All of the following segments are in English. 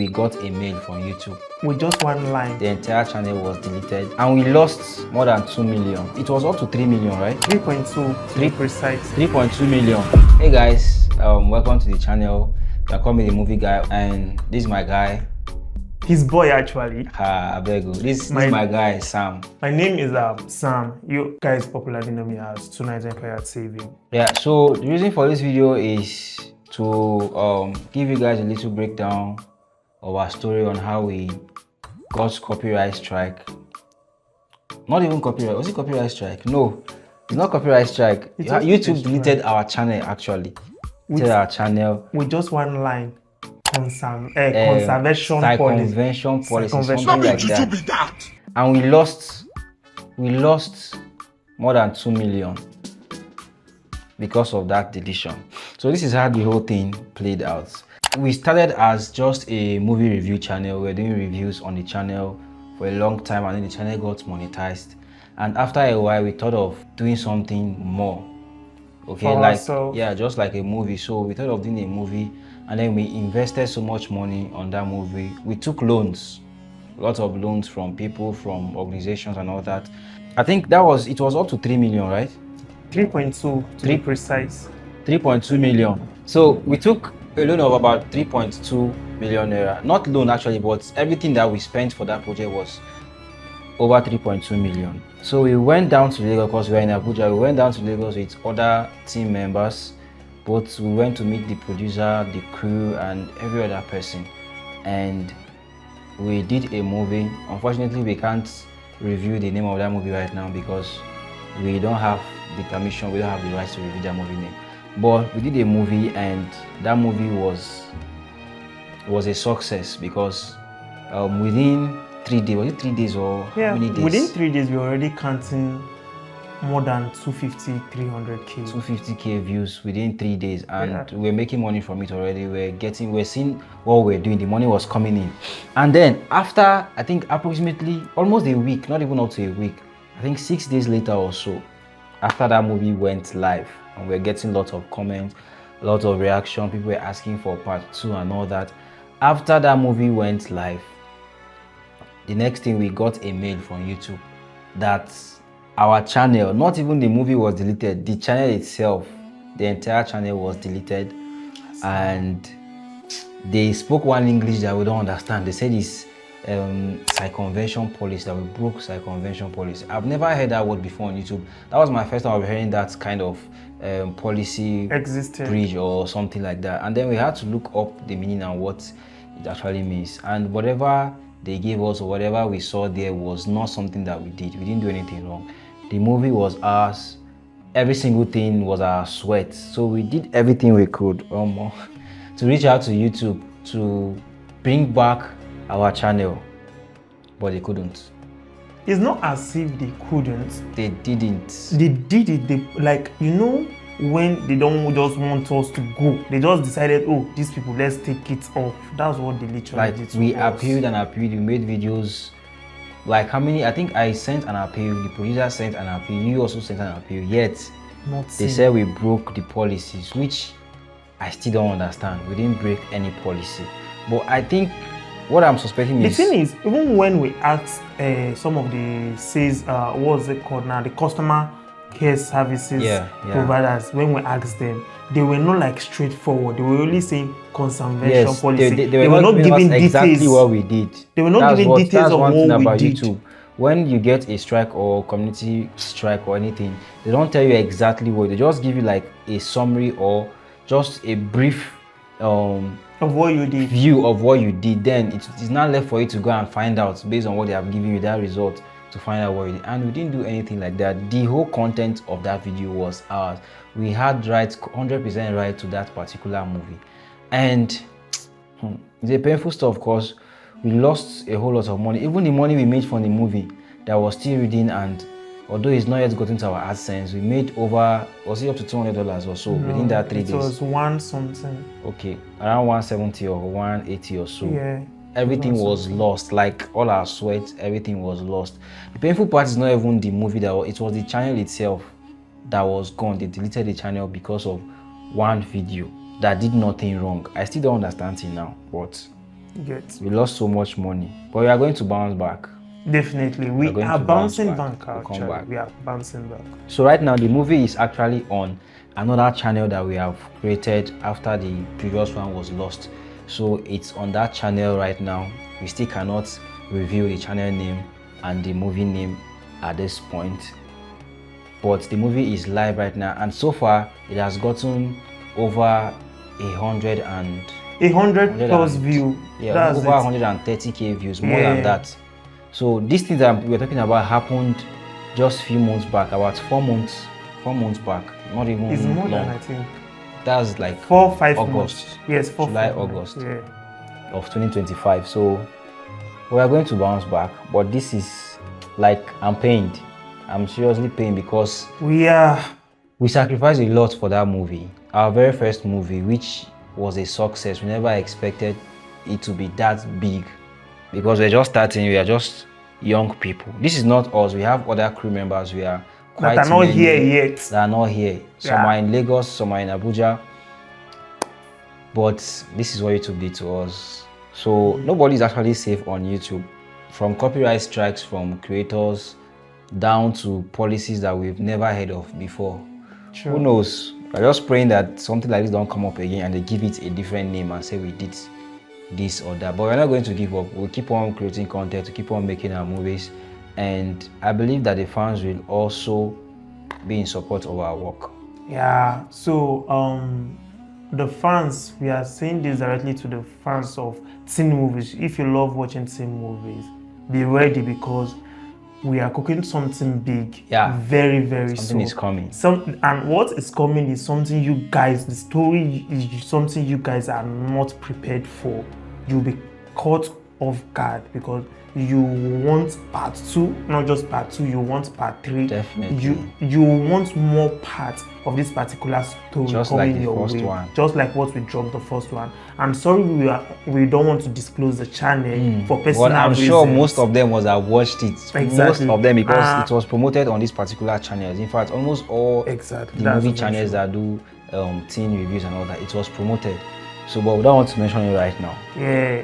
we got a mail from YouTube. With just one line. The entire channel was deleted and we lost more than 2 million. It was up to 3 million, right? 3.2 to be precise. 3.2 million. Hey guys, welcome to the channel. You can call me the movie guy, and this is my guy. His boy actually. I beg you. This is my guy, Sam. My name is Sam. You guys popularly know me as Tonight's Empire TV. Yeah, so the reason for this video is to give you guys a little breakdown of our story on how we got copyright strike. Not even copyright. Was it copyright strike? No, it's not copyright strike. YouTube deleted our channel actually. Deleted our channel with just one line. Conservation policy, something like that. And we lost more than 2 million because of that deletion. So this is how the whole thing played out. We started as just a movie review channel. We were doing reviews on the channel for a long time, and then the channel got monetized. And after a while, we thought of doing something more. Okay, just like a movie. So we thought of doing a movie, and then we invested so much money on that movie. We took loans, lots of loans from people, from organizations and all that. I think it was up to 3 million, right? 3.2 to be precise. 3.2 million. So we took a loan of about 3.2 million naira. Not loan actually, but everything that we spent for that project was over 3.2 million. So we went down to Lagos because we were in Abuja. We went down to Lagos with other team members. But we went to meet the producer, the crew, and every other person. And we did a movie. Unfortunately, we can't review the name of that movie right now because we don't have the permission, we don't have the rights to review that movie name. But we did a movie, and that movie was a success because within 3 days, was it 3 days or how many days? Within 3 days, we were already counting more than 250-300k 250k views within 3 days, and we're making money from it already. We're seeing what we're doing. The money was coming in, and then after I think approximately almost a week, not even up to a week, I think 6 days later or so, after that movie went live, and we're getting lots of comments, lots of reaction, people were asking for part 2 and all that. After that movie went live, the next thing, we got a mail from YouTube that our channel, not even the movie was deleted, the channel itself, the entire channel was deleted. And they spoke one English that we don't understand. They said it's circumvention policy, that we broke circumvention policy. I've never heard that word before on YouTube. That was my first time of hearing that kind of policy bridge or something like that. And then we had to look up the meaning and what it actually means. And whatever they gave us or whatever we saw there was not something that we did. We didn't do anything wrong. The movie was ours. Every single thing was our sweat. So we did everything we could to reach out to YouTube to bring back our channel, but they couldn't. It's not as if they couldn't. They didn't. They did it. When they don't just want us to go, they just decided, oh, these people, let's take it off. That's what they literally did. We appealed and appealed. We made videos. Like how many? I think I sent an appeal. The producer sent an appeal. You also sent an appeal. Yet they said we broke the policies, which I still don't understand. We didn't break any policy. But I think what I'm suspecting is... The thing is, even when we asked some of the what's it called now? The customer care services providers, when we asked them, they were not straightforward. They were only saying conservation policy. They were not giving exactly what we did. They were not giving details of what we did. YouTube. When you get a strike or community strike or anything, they don't tell you exactly what. They just give you like a summary or just a brief of what you did, view of what you did. Then it's not left for you to go and find out based on what they have given you that result, to find out what we did. And we didn't do anything like that. The whole content of that video was ours. We had rights, 100% right to that particular movie. And it's a painful stuff because we lost a whole lot of money. Even the money we made from the movie that was still reading, and although it's not yet gotten to our AdSense, we made over, was it up to $200 or so within that 3 days? It was one something. Okay, around 170 or 180 or so. Yeah. Everything was lost, like all our sweat, everything was lost. The painful part is not even the movie, it was the channel itself that was gone. They deleted the channel because of one video that did nothing wrong. I still don't understand it now, but We lost so much money, but we are going to bounce back. Definitely, we are bouncing back. We are bouncing back. So right now, the movie is actually on another channel that we have created after the previous one was lost. So it's on that channel right now. We still cannot reveal the channel name and the movie name at this point, but the movie is live right now, and so far it has gotten over 100 plus views. Yeah, that's over 130k views, more than that. So these things that we're talking about happened just a few months back, about 4 months back, not even it's more long. than, I think that's like 4-5 August months. Yes, July, August of 2025. So we are going to bounce back, but this is like, I'm pained. I'm seriously pained because we sacrificed a lot for that movie, our very first movie, which was a success. We never expected it to be that big because we're just starting. We are just young people. This is not us. We have other crew members. We are quite that are not here yet. That are not here. Some are in Lagos, some are in Abuja. But this is what YouTube did to us. So nobody is actually safe on YouTube, from copyright strikes from creators down to policies that we've never heard of before. Sure. Who knows? We're just praying that something like this don't come up again and they give it a different name and say we did this or that. But we're not going to give up. We'll keep on creating content, to keep on making our movies, and I believe that the fans will also be in support of our work. Yeah. So the fans, we are saying this directly to the fans of teen movies. If you love watching teen movies, be ready, because we are cooking something big. Yeah, very, very soon. Something is coming. And what is coming is something you guys, the story is something you guys are not prepared for. You'll be caught off guard because you want part 2, not just part 2, you want part 3. Definitely. You want more parts of this particular story just coming like the your first way. one. Just like what we dropped the first one. I'm sorry we don't want to disclose the channel for personal but I'm reasons. sure most of them was have watched it. Exactly. Most of them, because it was promoted on this particular channels. In fact, almost all the movie channels that do teen reviews and all that, it was promoted. So, but we don't want to mention it right now. Yeah,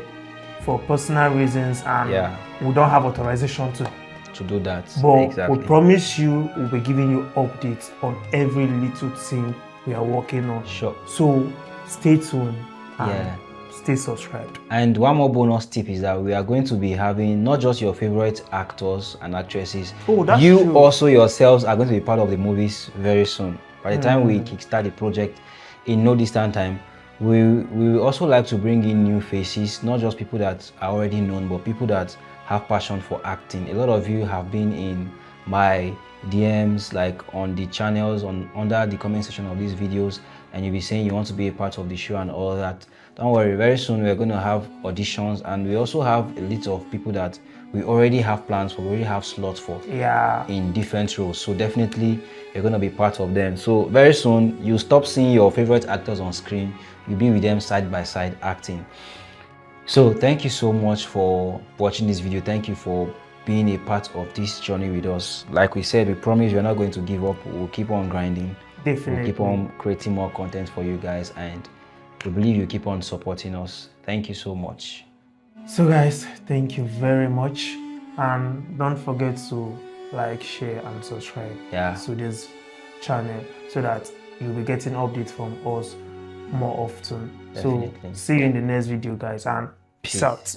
for personal reasons, and we don't have authorization to do that. But we promise you, we'll be giving you updates on every little thing we are working on. Sure. So stay tuned and stay subscribed. And one more bonus tip is that we are going to be having not just your favorite actors and actresses. Oh, that's you true. Also yourselves are going to be part of the movies very soon. By the time we kickstart the project in no distant time, we will also like to bring in new faces, not just people that are already known, but people that have passion for acting. A lot of you have been in my DMs, like on the channels, under the comment section of these videos, and you'll be saying you want to be a part of the show and all that. Don't worry, very soon we're going to have auditions, and we also have a list of people that we already have plans for, we already have slots for in different roles. So definitely you're going to be part of them. So very soon you stop seeing your favorite actors on screen, you'll be with them side by side acting. So thank you so much for watching this video. Thank you for being a part of this journey with us. Like we said, we promise we're not going to give up. We'll keep on grinding. Definitely. We'll keep on creating more content for you guys, and we believe you keep on supporting us. Thank you so much. So guys, thank you very much, and don't forget to like, share and subscribe to this channel so that you'll be getting updates from us more often. Definitely. So see you in the next video, guys, and peace out.